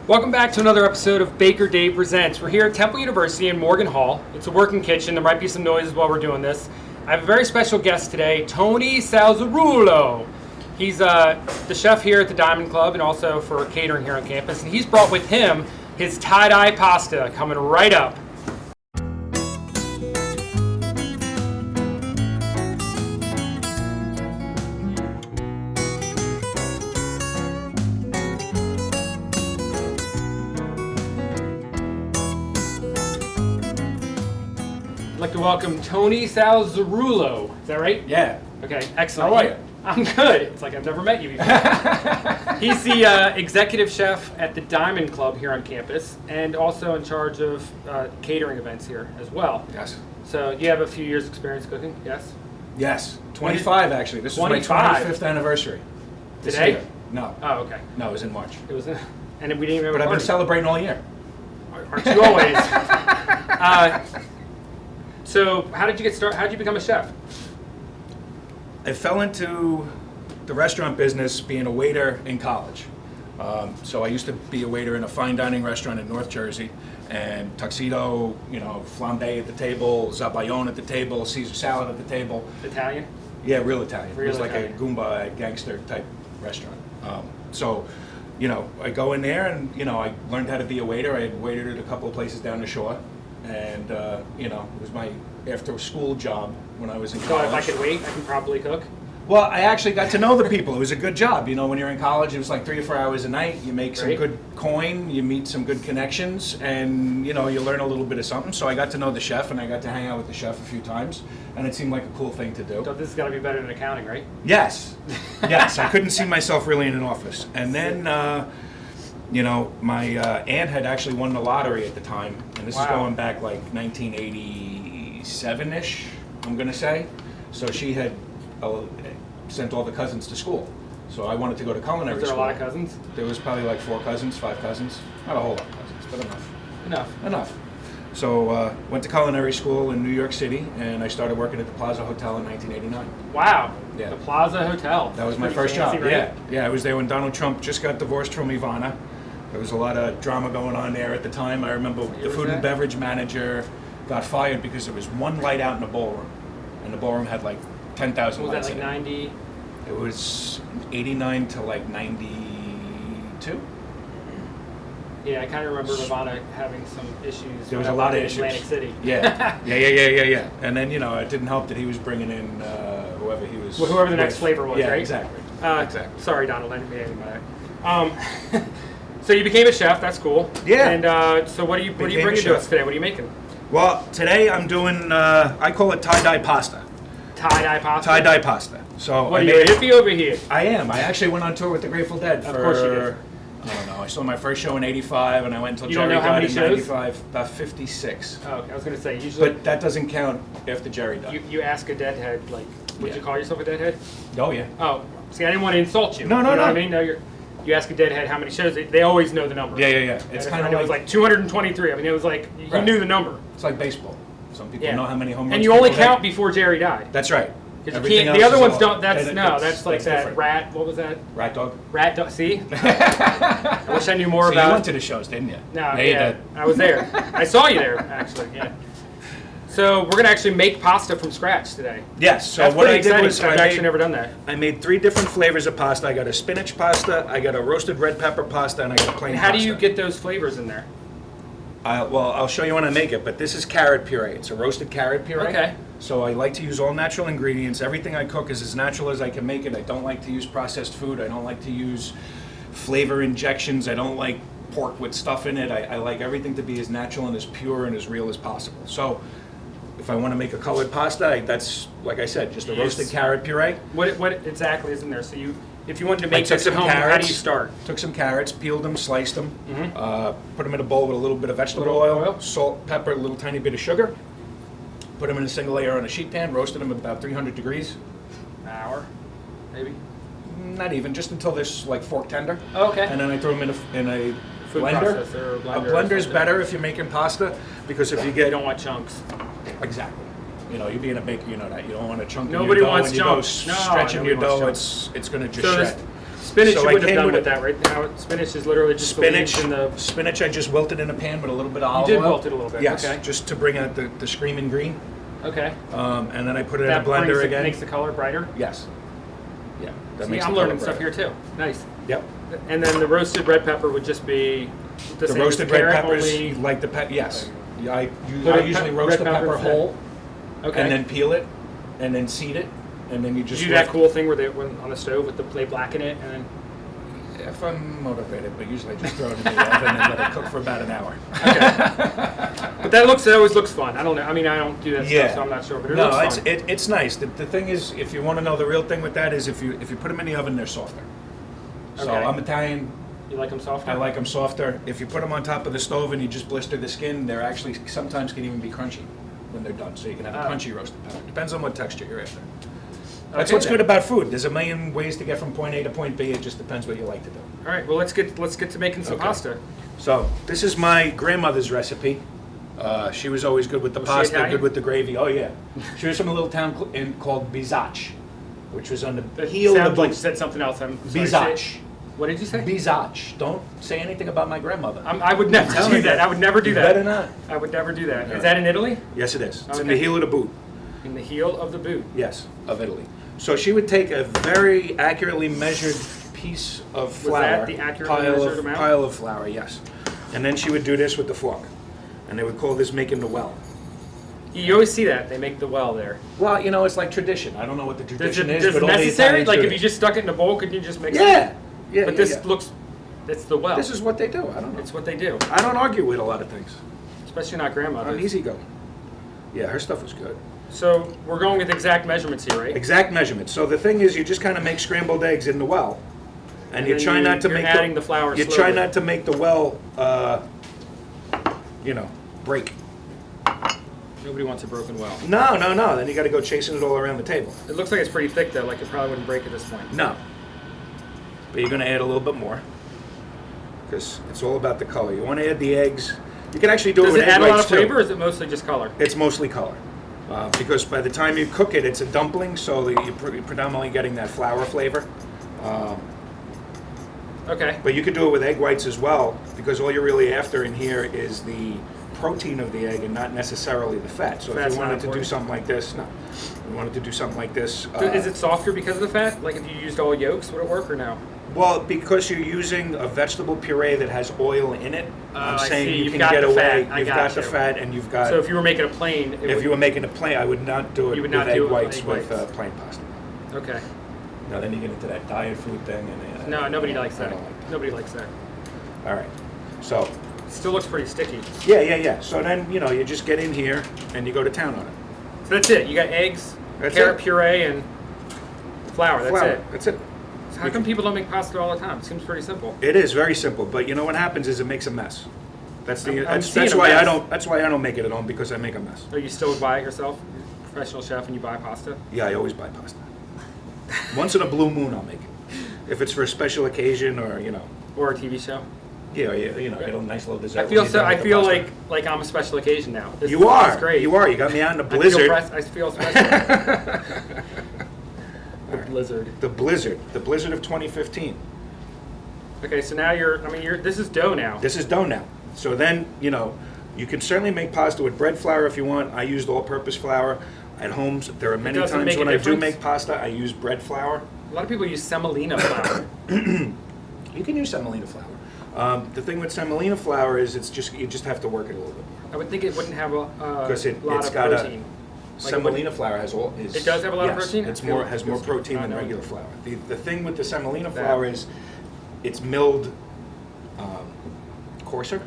Welcome back to another episode of Baker Dave Presents. We're here at Temple University in Morgan Hall. It's a working kitchen. There might be some noises while we're doing this. I have a very special guest today, Tony Salzarulo. He's the chef here at the Diamond Club and also for catering here on campus. And he's brought with him his tie-dye pasta coming right up. I'd like to welcome Tony Salzarulo. Is that right? Yeah. Okay, excellent. How are you? I'm good. It's like I've never met you before. He's the executive chef at the Diamond Club here on campus and also in charge of catering events here as well. Yes. So you have a few years experience cooking, yes? Yes. 25 actually. This is my 25? 25th anniversary. This Today? year. No. Oh, okay. No, it was in March. It was, and then we didn't even have But a I've been party. celebrating all year. Aren't you always? So how did you get started? How did you become a chef? I fell into the restaurant business being a waiter in college. So I used to be a waiter in a fine dining restaurant in North Jersey, and tuxedo, flambe at the table, zabayon at the table, Caesar salad at the table. Italian? Yeah, real Italian. Real it was like Italian. a Goomba gangster type restaurant. So, I go in there and, I learned how to be a waiter. I had waited at a couple of places down the shore. And, it was my after school job when I was in So college. if I could wait, I can probably cook. Well, I actually got to know the people. It was a good job. When you're in college, it was like 3 or 4 hours a night. You make some Right. good coin, you meet some good connections, and, you learn a little bit of something. So I got to know the chef, and I got to hang out with the chef a few times, and it seemed like a cool thing to do. So this has got to be better than accounting, right? Yes. Yes, I couldn't see myself really in an office. And then, my aunt had actually won the lottery at the time, and this is Wow. going back like 1987-ish, I'm going to say. So she had sent all the cousins to school. So I wanted to go to culinary Was there a school. lot of cousins? There was probably like 4 cousins, 5 cousins. Not a whole lot of cousins, but enough. Enough. So went to culinary school in New York City, and I started working at the Plaza Hotel in 1989. Wow. Yeah. The Plaza Hotel. That was my Pretty first fancy, job. right? Yeah. I was there when Donald Trump just got divorced from Ivana. There was a lot of drama going on there at the time. I remember year the was food and that? beverage manager got fired because there was one light out in the ballroom, and the ballroom had like 10,000 Was lights that like in 90? it. It was 89 to like 92. Yeah, I kind of remember Ivana having some issues. There was when a I lot worked of in issues. Atlantic City. Yeah. And then it didn't help that he was bringing in whoever he was. Well, whoever the next with. flavor was, yeah, right? Exactly. Exactly. Sorry, Donald. I didn't mean anything by that. So you became a chef. That's cool. Yeah. And so what are you Became a bringing to chef. us today? What are you making? Well, today I'm doing. I call it tie-dye pasta. Tie-dye pasta. Tie-dye pasta. So What I are you, a made- hippie over here? I am. I actually went on tour with the Grateful Dead for. Of course you did. I don't know. I saw my first show in '85, and I went until You don't Jerry know how died many in shows? '95. About 56. Oh, okay. I was going to say, usually But that doesn't count after Jerry died. you ask a deadhead, like, would Yeah. you call yourself a deadhead? Oh yeah. Oh, see, I didn't want to insult you. No, You know no. what I mean? No, you ask a deadhead how many shows, they always know the number. Yeah. It's And kind I of know like, it was like 223. I mean, it was like, you Right. knew the number. it's like baseball. Some people Yeah. know how many home runs. And you only people hit. count before Jerry died. That's right. Because Everything the else other is ones all- don't, that's like that different. rat, what was that? Rat dog. Rat dog, see? I wish I knew more So about you went to the shows, didn't you? No, Yeah, you yeah, did. I was there. I saw you there, actually, yeah. So we're going to actually make pasta from scratch today. Yes. So That's what I pretty did exciting, was 'cause I've actually never done that. I made 3 different flavors of pasta. I got a spinach pasta, I got a roasted red pepper pasta, and I got a plain And how pasta. do you get those flavors in there? Well, I'll show you when I make it, but this is carrot puree. It's a roasted carrot puree. Okay. So I like to use all natural ingredients. Everything I cook is as natural as I can make it. I don't like to use processed food. I don't like to use flavor injections. I don't like pork with stuff in it. I like everything to be as natural and as pure and as real as possible. So if I want to make a colored pasta, that's, like I said, just a Yes. roasted carrot puree. What exactly is in there? So if you wanted to I make took this at some home, how do carrots. you start? Took some carrots, peeled them, sliced them, put them in a bowl with a little bit of vegetable Little oil, oil. salt, pepper, a little tiny bit of sugar. Put them in a single layer on a sheet pan, roasted them at about 300 degrees. An hour, maybe? Not even, just until they're like fork tender. Oh, okay. And then I throw them in a Food blender. processor or A blender or blender's something. better if you're making pasta, because if you You get don't want chunks. exactly. You being a baker, you know that you don't want a chunk. Nobody in your dough wants and you chunks. go No, stretching your nobody dough. wants It's gonna just So shred. Spinach So you I wouldn't have came done with with that, right? Now, spinach is literally just the leaves Spinach, and the... spinach I just wilted in a pan with a little bit of olive did oil. wilt it a little bit, Yes, okay. just to bring out the screaming green. Okay. And then I put it That in a blender brings again. makes the color brighter. Yes. Yeah. That See, makes I'm the learning color stuff here brighter. too. Nice. Yep. And then the roasted red pepper would just be the The same roasted as the red carrot, peppers, only... like the pepper. Yes. Yeah, I Put usually red roast the pepper pepper instead. whole, Okay. and then peel it, and then seed it, and then you Did just you do that left- cool thing where they went on the stove with they blacken it and then... If I'm motivated, but usually I just throw it in the oven and let it cook for about an hour. But that always looks fun. I don't know. I mean, I don't do that Yeah. stuff, so I'm not sure. But it No, looks it's fun. it's nice. The thing is, if you want to know the real thing with that is if you put them in the oven, they're softer. So Okay. I'm Italian. You like them softer? I like them softer. If you put them on top of the stove and you just blister the skin, they're actually sometimes can even be crunchy when they're done. So you can have a Oh. crunchy roasted pepper. Depends on what texture you're after. That's Okay, what's then. good about food. There's a million ways to get from point A to point B. It just depends what you like to do. All right. Well, let's get to making some Okay. pasta. So this is my grandmother's recipe. She was always good with the Was she pasta, Italian? good with the gravy. Oh yeah, she was from a little town called Bizacch, which was on the heel of Sounds the like you said something else. I'm sorry. Bizacch. What did you say? Bizacch. Don't say anything about my grandmother. I would never telling do you. that. I would never do You that. better not. I would never do that. Yeah. Is that in Italy? Yes, it is. It's in Okay. the heel of the boot. In the heel of the boot. Yes, of Italy. So she would take a very accurately measured piece of flour, that the accurately measured amount? pile of flour, yes. And then she would do this with the fork, and they would call this making the well. You always see that. They make the well there. Well, you know, it's like tradition. I don't know what the tradition is, Does but it all the necessary? Italians Like do if you this. just stuck it in a bowl, couldn't you just mix it? Yeah, yeah. But yeah, this yeah. looks, it's the well. This is what they do. I don't know. It's what they do. I don't argue with a lot of things. Especially not grandmother's. I'm easygoing. Yeah, her stuff was good. So we're going with exact measurements here, right? Exact measurements. So the thing is, you just kind of make scrambled eggs in the well, and you then try not to you're make adding the flour You try slowly. not to make the well, break. Nobody wants a broken well. No, no, no. Then you got to go chasing it all around the table. It looks like it's pretty thick though, like it probably wouldn't break at this point. No. But you're going to add a little bit more because it's all about the color. You want to add the eggs. You can actually do Does it with it egg add a lot whites of too. flavor or is it mostly just color? It's mostly color. Because by the time you cook it, it's a dumpling, so you're predominantly getting that flour flavor. Okay. But you could do it with egg whites as well, because all you're really after in here is the protein of the egg and not necessarily the fat. So Fat's if you not wanted to do important. something like this, no. You wanted to do something like this. Is it softer because of the fat? Like if you used all yolks, would it work or no? Well, because you're using a vegetable puree that has oil in it, I'm I saying see. you You've can got get the away. fat. I You've got got the you. fat, and you've got. So if you were making a plain, if you were making a plain, I would not do it You would with not egg do it with whites egg with whites. plain pasta. Okay. No, then you get into that diet food thing, and No, nobody likes I that. don't like that. Nobody likes that. All right, so Still looks pretty sticky. yeah. So then you just get in here and you go to town on it. So that's it. You got eggs, That's carrot it. puree, and flour. That's Flour. it. That's it. So how come people don't make pasta all the time? It seems pretty simple. It is very simple, but you know what happens is it makes a mess. That's I'm that's seeing a why I mess. don't. That's why I don't make it at home, because I make a mess. So you still buy it yourself? You're a professional chef and you buy pasta? Yeah, I always buy pasta. Once in a blue moon, I'll make it. If it's for a special occasion, or Or a TV show? get a nice little dessert. I when feel you're so. done I with the feel pasta. like I'm a special occasion now. This You are. That's great. You are. You got me out in the I feel blizzard. I feel special. The blizzard. The blizzard of 2015. Okay, so now this is dough now. This is dough now. So then, you can certainly make pasta with bread flour if you want. I used all-purpose flour. At home, there are many doesn't times make a when I do difference? make pasta, I use bread flour. A lot of people use semolina flour. You can use semolina flour. The thing with semolina flour is you just have to work it a little bit more. I would think it wouldn't have a Because lot it's of got protein. Like it semolina flour has all is. It does have a lot of yes, protein? It's I feel has more it's protein not than knowing. regular flour. The thing with the semolina That. flour is it's milled coarser,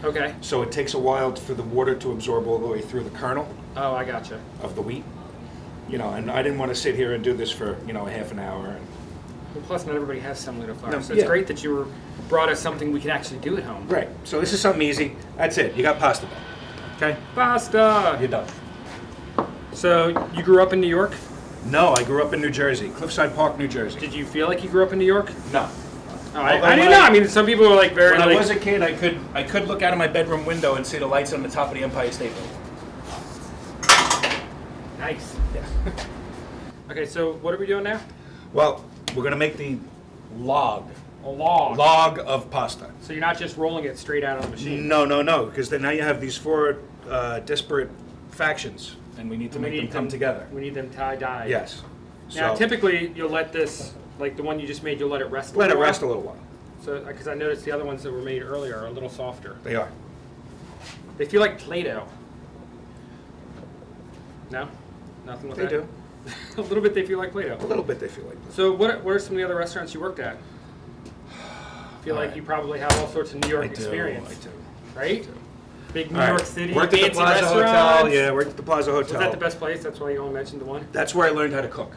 Okay. so it takes a while for the water to absorb all the way through the kernel Oh, I gotcha. of the wheat. And I didn't want to sit here and do this for a half an hour. Well, plus, not everybody has semolina flour, No, so it's yeah. great that you brought us something we can actually do at home. Right. So this is something easy. That's it. You got pasta dough. Okay. Pasta. You're done. So you grew up in New York? No, I grew up in New Jersey, Cliffside Park, New Jersey. Did you feel like you grew up in New York? No. Oh, Although I when didn't know. I mean, some people are like very When I like. was a kid, I could look out of my bedroom window and see the lights on the top of the Empire State Building. Nice. Yeah. Okay, so what are we doing now? Well, we're gonna make the log. A log. Log of pasta. So you're not just rolling it straight out on the machine. No, because then now you have these four disparate factions, and we need to make them come together. We need them tie-dyed. Yes. Now, So, typically, you'll let this, like the one you just made, you'll let it rest a let it little rest a while. little while. So, because I noticed the other ones that were made earlier are a little softer. They are. They feel like Play-Doh. No? Nothing with They that? do. A little bit they feel like A Play-Doh. little bit they feel like that. So what are some of the other restaurants you worked at? I feel like you probably have all sorts of New York experience. I do. Right? Big New All right. York City, Worked at the fancy Plaza Hotel. restaurants. Yeah, worked at the Plaza Was Hotel. that the best place? That's why you only mentioned the one? That's where I learned how to cook.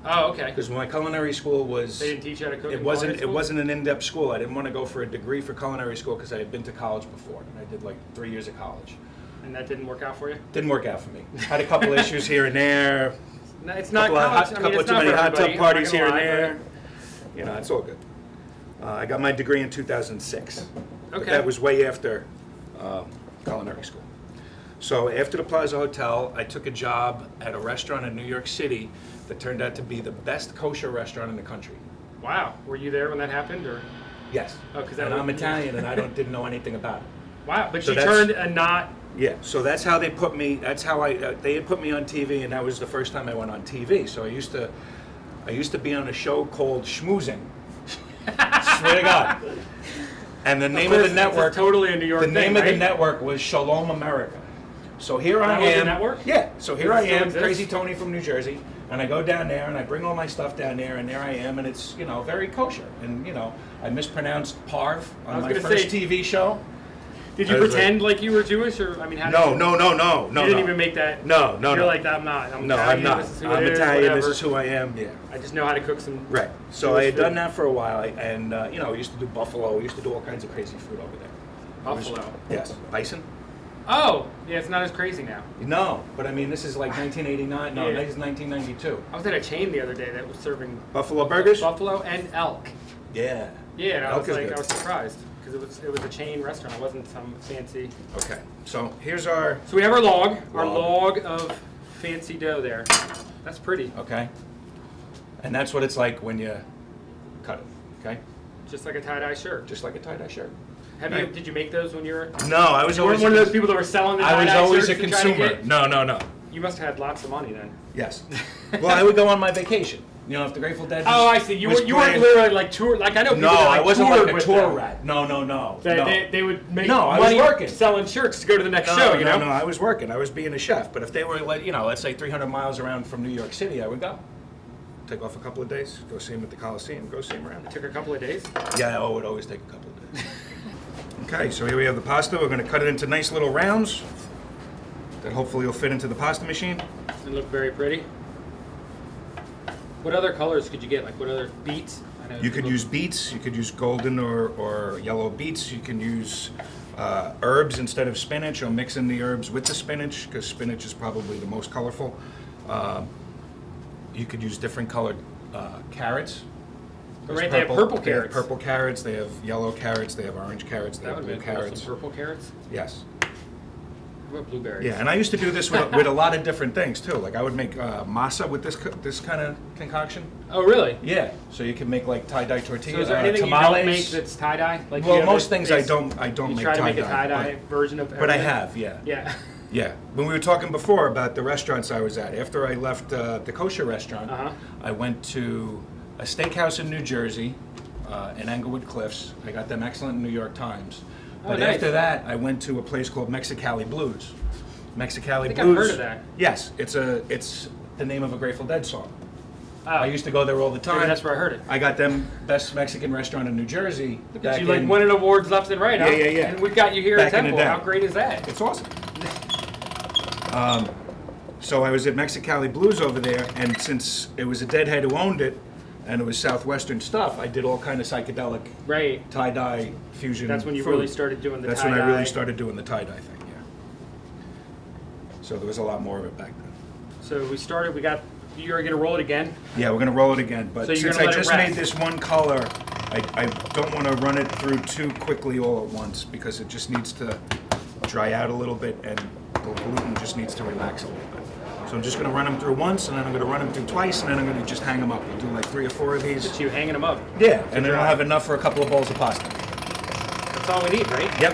Oh, okay. Because my culinary school was. They didn't teach you how to cook It in wasn't. culinary It school? wasn't an in-depth school. I didn't want to go for a degree for culinary school because I had been to college before, and I did like 3 years of college. And that didn't work out for you? Didn't work out for me. Had a couple issues here and there. No, it's not Couple of college. hot, I mean, couple it's of too not many for hot tub everybody, I'm parties not here gonna and lie, there. You know, it's all good. I got my degree in 2006. But Okay. that was way after culinary school. So after the Plaza Hotel, I took a job at a restaurant in New York City that turned out to be the best kosher restaurant in the country. Wow. Were you there when that happened, or? Yes. Oh, 'cause that and I'm would- Italian, and I didn't know anything about it. Wow. But So you that's- turned a not. Yeah, so that's how they put me. That's how they had put me on TV, and that was the first time I went on TV. So I used to be on a show called Schmoozing. Swear to God. And the name of the network, Totally a New York the thing, name of the right? network was Shalom America. So here I That was the am. network? Yeah. So here Does I it still am, exist? Crazy Tony from New Jersey, and I go down there and I bring all my stuff down there, and there I am, and it's very kosher. And I mispronounced parv I on was my gonna first say- TV show. Did you I was pretend like you were Jewish, or I mean, how did No, you, no. You didn't even make that. No, no, You're no. like, I'm not. I'm No, Italian, I'm not. This is who I'm it is, Italian. whatever. This is who I am. Yeah. I just know how to cook some. Right. So I had Jewish done food. that for a while, and we used to do buffalo. We used to do all kinds of crazy food over there. Buffalo. Yes. Bison? Oh, yeah, it's not as crazy now. No, but I mean, this is like 1989. No, Yeah. this is 1992. I was at a chain the other day that was serving Buffalo burgers? buffalo and elk. Yeah. Yeah, and I Elk was is like, good. I was surprised because it was a chain restaurant. It wasn't some fancy. Okay. So here's our. So we have our log Log. of fancy dough there. That's pretty. Okay. And that's what it's like when you cut it. Okay. Just like a tie-dye shirt. Just like a tie-dye shirt. Did you make those when you were? No, I was You weren't always. one of those people that were selling the I was tie-dye always a shirts to try to consumer. get- No. You must have had lots of money then. Yes. Well, I would go on my vacation. If the Grateful Dead. Oh, I see. You was weren't playing- literally like tour. Like I know people No, that I wasn't toured like a with tour them. rat. No. They would make No, I was money working. selling shirts to go to the next No, show. You know. no, I was working. I was being a chef. But if they were, let's say 300 miles around from New York City, I would go. Take off a couple of days, go see him at the Coliseum, go see him around. It took a couple of days. Yeah, it would always take a couple of days. Okay, so here we have the pasta. We're going to cut it into nice little rounds that hopefully will fit into the pasta machine. They look very pretty. What other colors could you get? Like what other beets? I know You could people- use beets, you could use golden or yellow beets, you can use herbs instead of spinach, or mix in the herbs with the spinach, because spinach is probably the most colorful. You could use different colored carrots. There's Right, they have purple They have carrots. purple carrots, they have yellow carrots, they have orange carrots, they That have would blue be cool. carrots. Some purple carrots. Yes. What about blueberries? Yeah, and I used to do this with a lot of different things too. Like I would make masa with this kind of concoction. Oh, really? Yeah, so you can make like tie-dye tortillas, So is there anything tamales. you don't make that's tie dye? Like Well, you have most a things base- I don't You make try to make a tie-dye, tie dye version of. but I everything? have, yeah. Yeah. Yeah. When we were talking before about the restaurants I was at, after I left the kosher restaurant, Uh-huh. I went to a steakhouse in New Jersey, in Englewood Cliffs. I got them excellent in New York Times. Oh, But nice. after that, I went to a place called Mexicali Blues. Mexicali I think Blues. I've heard of that. Yes, it's the name of a Grateful Dead song. Oh, I used to go there all the time. maybe that's where I heard it. I got them best Mexican restaurant in New Jersey. back You like in- winning awards left and right, huh? Yeah. And we've got you here Back at in the Temple. day. How great is that? It's awesome. So I was at Mexicali Blues over there, and since it was a deadhead who owned it, and it was Southwestern stuff, I did all kind of psychedelic Right. tie-dye fusion. That's when you food. really started doing the That's tie-dye. when I really started doing the tie-dye thing, yeah. So there was a lot more of it back then. So we got, you're going to roll it again? Yeah, we're gonna roll it again, but So you're since gonna I let it just rest. made this one color, I don't want to run it through too quickly all at once, because it just needs to dry out a little bit, and the gluten just needs to relax a little bit. So So I'm just going to run them through once, and then I'm going to run them through twice, and then I'm going to just hang them up. We'll do like 3 or 4 of these. Just you hanging them up. Yeah, and then dry. I'll have enough for a couple of bowls of pasta. That's all we need, right? Yep.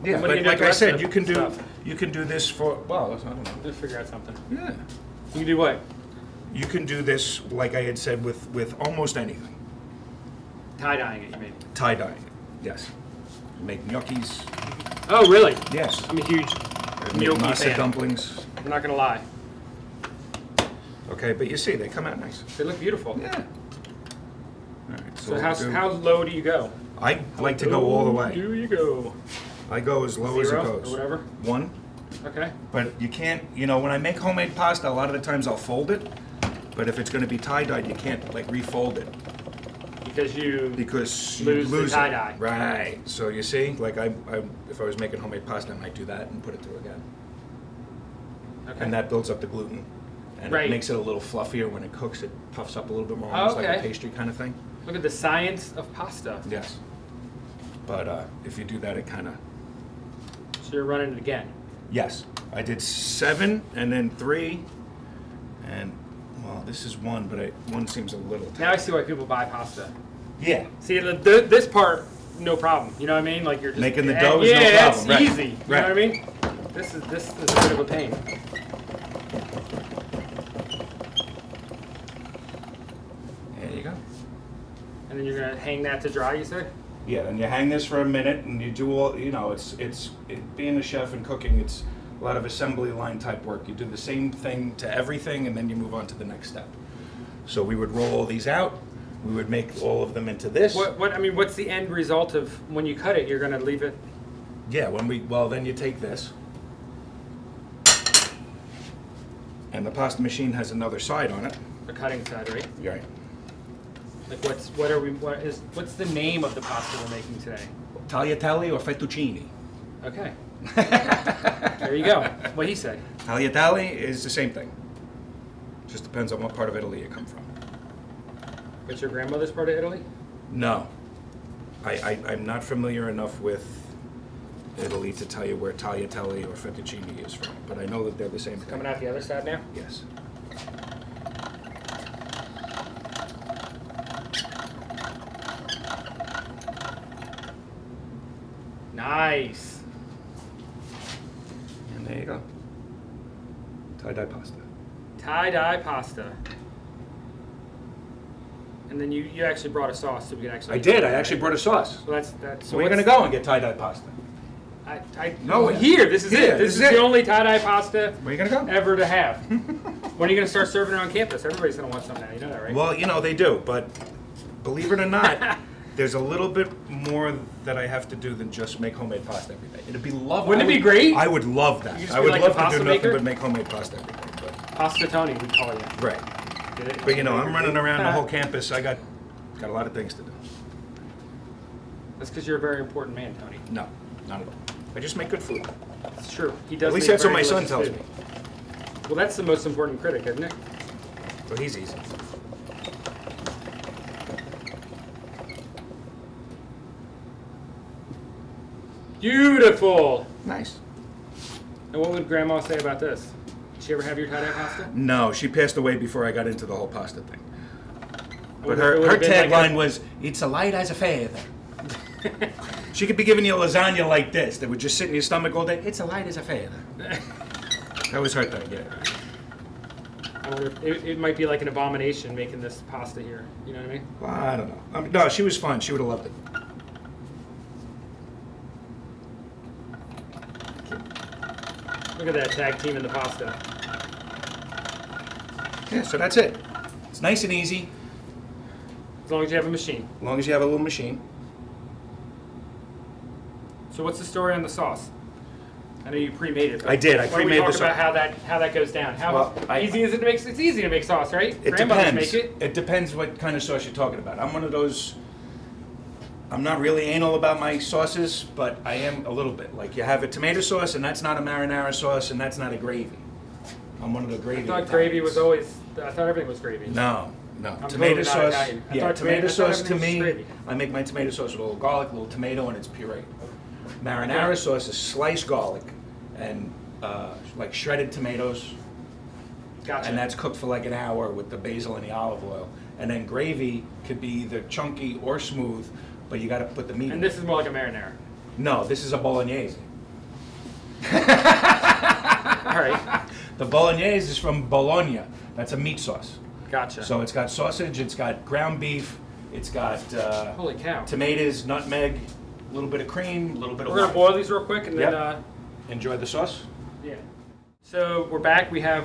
Yeah, And what do you but do with like the I rest said, of you the can do stuff? you can do this for well, I don't know. Let's figure out something. Yeah, You can do what? you can do this like I had said with almost anything. Tie-dyeing it, you mean? Tie dyeing, yes. Make gnocchis, Oh, really? yes. I'm a huge Make gnocchi masa fan. dumplings. I'm not gonna lie. Okay, but you see, they come out nice. They look beautiful. Yeah. All right. So we'll do- how low do you go? I like to go all the Low way. do you go? I go as low as it 0 goes. or whatever? 1. Okay. But you can't, when I make homemade pasta, a lot of the times I'll fold it. But if it's going to be tie-dyed, you can't like refold it Because you because you lose the lose it. tie-dye. Right. So you see, like I, if I was making homemade pasta, I might do that and put it through again. Okay. And that builds up the gluten. And Right. it makes it a little fluffier when it cooks. It puffs up a little bit more, Oh, almost like a okay. pastry kind of thing. Look at the science of pasta. Yes. But if you do that, it kind of... So you're running it again. Yes. I did 7 and then 3. And, well, this is 1, but 1 seems a little tight. Now I see why people buy pasta. Yeah. See, this part, no problem. You know what I mean? Like you're just Making the dough is no yeah, problem, that's right. easy. You Right. know what I mean? This is a bit of a pain. There you go. And then you're gonna hang that to dry. You said? Yeah, and you hang this for a minute, and you do all, being a chef and cooking, it's a lot of assembly line type work. You do the same thing to everything, and then you move on to the next step. So we would roll all these out, we would make all of them into this. What's the end result of when you cut it? You're gonna leave it. Yeah, then you take this, and the pasta machine has another side on it. The cutting side, right? Right. Like what's the name of the pasta we're making today? Tagliatelle or fettuccine. Okay. There you go. What he said. Tagliatelle is the same thing. Just depends on what part of Italy you come from. What's your grandmother's part of Italy? No. I'm not familiar enough with Italy to tell you where tagliatelle or fettuccine is from, but I know that they're the same thing. Coming out the other side now? Yes. Nice. And there you go. Tie-dye pasta. Tie-dye pasta. And then you actually brought a sauce so we could actually... I did. I actually brought a sauce. So that's... So where are you going to go and get tie-dye pasta? No, here. This is Here, it. This is the only tie-dye pasta Where are you going to go? ever to have. When are you going to start serving it on campus? Everybody's going to want some now. You know that, right? Well, they do, but believe it or not, there's a little bit more that I have to do than just make homemade pasta every day. It'd be lovely. Wouldn't it be great? I would love that. You just I be would like love a to do pasta nothing maker? but make homemade pasta every day. But, Pasta Tony, we call you. right. But I'm running around the whole campus. I got a lot of things to do. That's because you're a very important man, Tony. No, not at all. I just make good food. It's true. He does. At least make that's what very my son delicious tells me. food. Well, that's the most important critic, isn't it? So he's easy. Beautiful. Nice. And what would Grandma say about this? Did she ever have your tie-dye pasta? No, she passed away before I got into the whole pasta thing. But It her would've been tagline was, "It's a light as a feather." She could be giving you a lasagna like this that would just sit in your stomach all day. It's a light as a feather. That was her thing, yeah. I wonder if it might be like an abomination making this pasta here. You know what I mean? Well, I don't know. No, she was fun. She would have loved it. Look at that tag team in the pasta. Yeah, so that's it. It's nice and easy, As long as you have a machine. as long as you have a little machine. So what's the story on the sauce? I know you pre-made it. but I did. I why don't we pre-made talk the about sauce. how that goes down. How Well, easy is it to make? It's easy to make sauce, right? It Grandmothers depends. make it. It depends what kind of sauce you're talking about. I'm one of those. I'm not really anal about my sauces, but I am a little bit. Like you have a tomato sauce, and that's not a marinara sauce, and that's not a gravy. I'm one of the gravy. I thought Italians. gravy was always. I thought everything was gravy. No. I'm Tomato totally not sauce. Italian. I Yeah, thought tomato I thought sauce to everything was me. gravy. I make my tomato sauce with a little garlic, a little tomato, and it's puree. Marinara sauce is sliced garlic and like shredded tomatoes, Gotcha. And that's cooked for like an hour with the basil and the olive oil. And then gravy could be either chunky or smooth, but you got to put the meat in. And this is more like a marinara. No, this is a bolognese. All right. The bolognese is from Bologna. That's a meat sauce. Gotcha. So it's got sausage, it's got ground beef, it's got Holy cow. tomatoes, nutmeg, a little bit of cream, a little bit of We're going to wine. boil these real quick and then, Enjoy the sauce. yeah. So we're back. We have,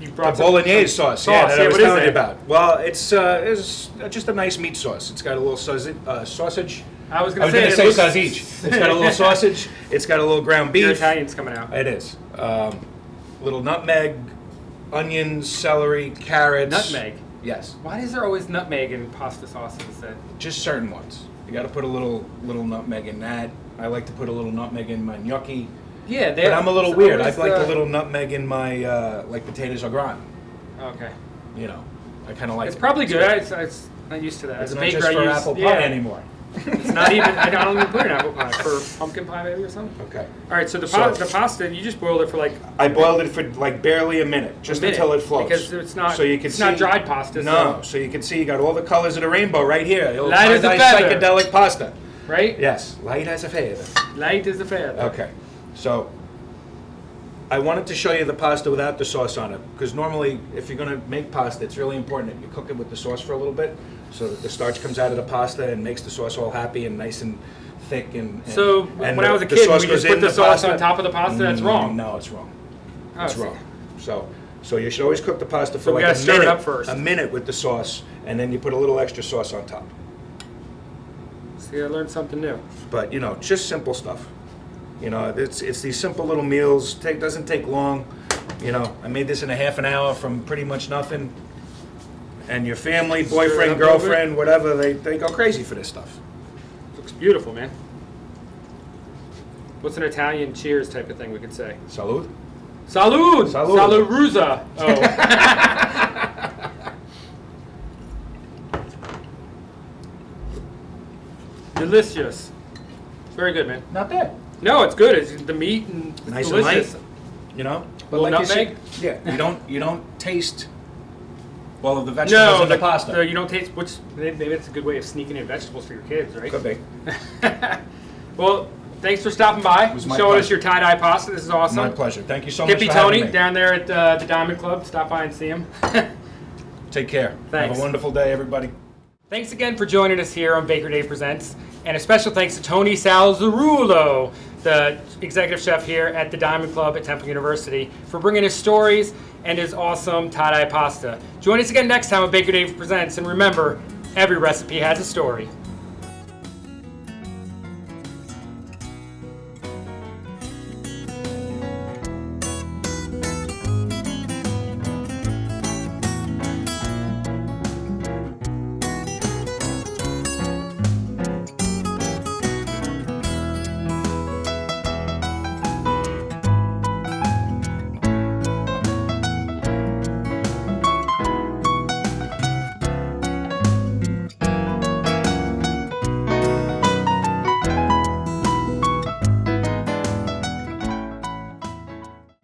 you The brought bolognese sauce, yeah, that I was what is telling you it? about. Well, it's just a nice meat sauce. It's got a little sausage. I was I going was to going say, to say sausage. It's got a little sausage. It's got a little ground Your beef. Italian's coming out. It is. Little nutmeg, onions, celery, carrots. Nutmeg? Yes. Why is there always nutmeg in pasta sauces? Just certain ones. You got to put a little nutmeg in that. I like to put a little nutmeg in my gnocchi. Yeah, But I'm a little it's weird. always I'd like a little nutmeg in my like potatoes au gratin. Okay. You know, I kind of like. It's it. probably good. It's not used to that. It's As a not baker, just I for use, apple pie yeah. anymore. It's not even. I don't even put it in apple pie for pumpkin pie maybe or something. Okay. All right. So the So- the pasta, you just boiled it for like I boiled it for like barely a minute, just until it floats. because it's not. So you can it's see, not dried pasta. No, so you can see you got all the colors of the rainbow right here. It'll Light as a nice feather. psychedelic pasta. So, right. Yes, light as a feather. Light as a feather. Okay, so I wanted to show you the pasta without the sauce on it, because normally if you're going to make pasta, it's really important that you cook it with the sauce for a little bit, so that the starch comes out of the pasta and makes the sauce all happy and nice and thick. And So and when I was a the kid, sauce we goes just put in the sauce pasta. on top of the pasta. That's wrong. No, it's wrong. Oh, It's so- wrong. So you should always cook the pasta So for we like gotta a stir it minute, up first. a minute with the sauce, and then you put a little extra sauce on top. See, I learned something new. But you know, just simple stuff. You know, it's these simple little meals. Doesn't take long. You know, I made this in a half an hour from pretty much nothing. And your family, Stir it up boyfriend, a little girlfriend, whatever, they go crazy for this stuff. Looks beautiful, man. What's an Italian cheers type of thing we could say? Salud. Salud! Salud. Salaruza! Oh. Delicious. It's very good, man. Not bad. No, it's good. It's the meat and it's Nice delicious. and light. You know, Little you nutmeg? said, yeah, you don't taste all of the vegetables No, in the pasta. no, you don't taste. Which maybe it's a good way of sneaking in vegetables for your kids, right? Could be. Well, thanks for stopping by, was my showing us pleasure. your tie-dye pasta. This is awesome. My pleasure. Thank you so much Hippie for having Tony me. down there at the Diamond Club. Stop by and see him. Take care. Thanks. Have a wonderful day, everybody. Thanks again for joining us here on Baker Day Presents. And a special thanks to Tony Salzarulo, the executive chef here at the Diamond Club at Temple University, for bringing his stories and his awesome tie-dye pasta. Join us again next time on Baker Day Presents. And remember, every recipe has a story.